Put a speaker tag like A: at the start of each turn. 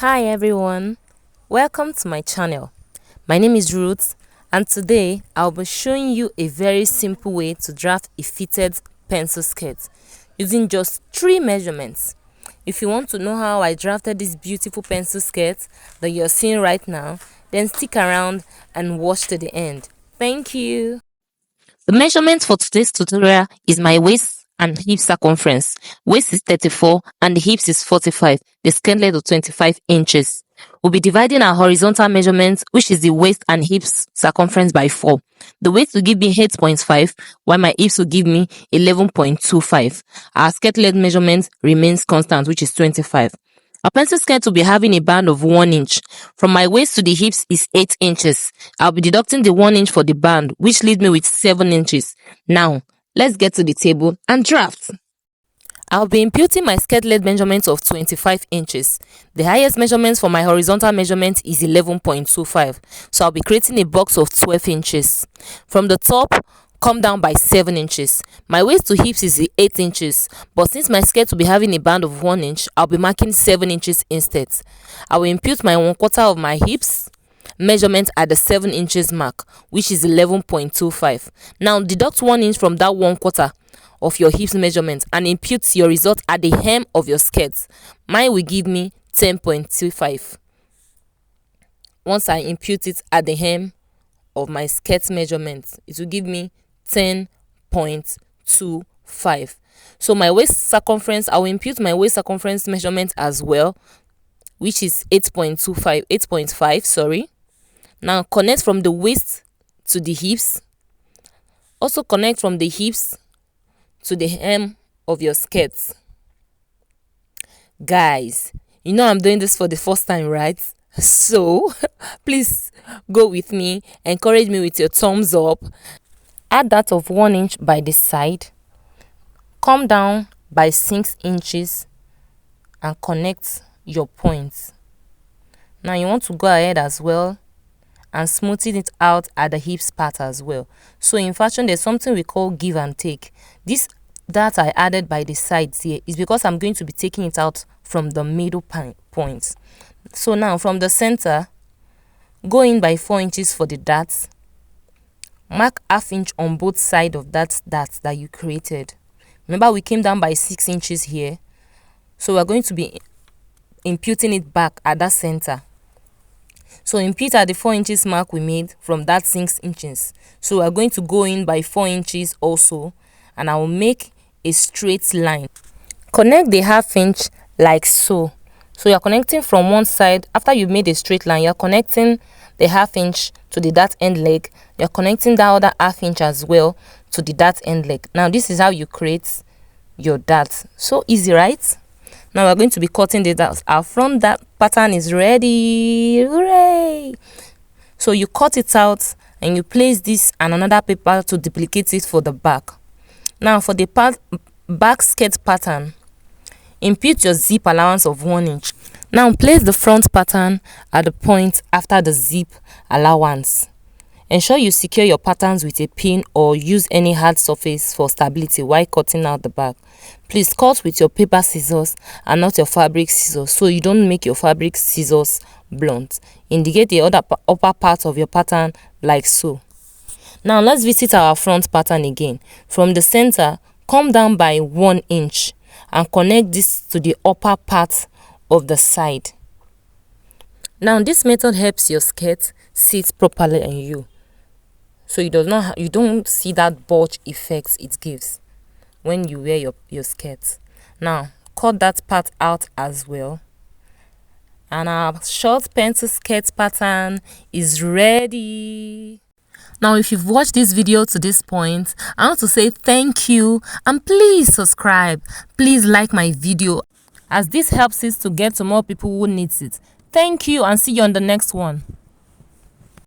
A: Hi everyone, welcome to my channel. My name is Ruth and today I'll be showing you a very simple way to draft a fitted pencil skirt using just 3 measurements. If you want to know how I drafted this beautiful pencil skirt that you're seeing right now, then stick around and watch to the end. Thank you. The measurement for today's tutorial is my waist and hip circumference. Waist is 34 and the hips is 45, the skirt length of 25 inches. We'll be dividing our horizontal measurements, which is the waist and hips circumference, by 4. The waist will give me 8.5, while my hips will give me 11.25. Our skirt length measurement remains constant, which is 25. A pencil skirt will be having a band of 1 inch. From my waist to the hips is 8 inches. I'll be deducting the 1 inch for the band, which leaves me with 7 inches. Now, let's get to the table and draft. I'll be imputing my skirt length measurement of 25 inches. The highest measurement for my horizontal measurement is 11.25. So I'll be creating a box of 12 inches. From the top, come down by 7 inches. My waist to hips is 8 inches, but since my skirt will be having a band of 1 inch, I'll be marking 7 inches instead. I will impute my 1/4 of my hips measurement at the 7 inches mark, which is 11.25. Now deduct 1 inch from that 1/4 of your hips measurement and impute your result at the hem of your skirt. Mine will give me 10.25. Once I impute it at the hem of my skirt measurement, it will give me 10.25. So my waist circumference, I will impute my waist circumference measurement as well, which is 8.5, sorry. Now connect from the waist to the hips. Also connect from the hips to the hem of your skirt. Guys, you know I'm doing this for the first time, right? So please go with me, encourage me with your thumbs up. Add that of 1 inch by the side, come down by 6 inches and connect your points. Now you want to go ahead as well and smoothing it out at the hips part as well. So in fashion, there's something we call give and take. This that I added by the sides here is because I'm going to be taking it out from the middle point. So now from the center, go in by 4 inches for the darts. Mark ½ inch on both sides of that dart that you created. Remember, we came down by 6 inches here. So we're going to be imputing it back at that center. So impute at the 4 inches mark we made from that 6 inches. So we're going to go in by 4 inches also. And I will make a straight line. Connect the ½ inch like so. So you're connecting from one side. After you've made a straight line, you're connecting the ½ inch to the dart end leg. You're connecting that other ½ inch as well to the dart end leg. Now this is how you create your dart. So easy, right? Now we're going to be cutting the dart. Our front dart pattern is ready. Hooray! So you cut it out and you place this and another paper to duplicate it for the back. Now for the back skirt pattern, impute your zip allowance of 1 inch. Now place the front pattern at the point after the zip allowance. Ensure you secure your patterns with a pin or use any hard surface for stability while cutting out the back. Please cut with your paper scissors and not your fabric scissors, so you don't make your fabric scissors blunt. Indicate the upper part of your pattern like so. Now let's visit our front pattern again. From the center, come down by 1 inch and connect this to the upper part of the side. Now this method helps your skirt sit properly on you, so you don't see that bulge effect it gives when you wear your skirt. Now cut that part out as well, and our short pencil skirt pattern is ready. Now if you've watched this video to this point, I want to say thank you and please subscribe. Please like my video, as this helps us to get to more people who needs it. Thank you and see you on the next one.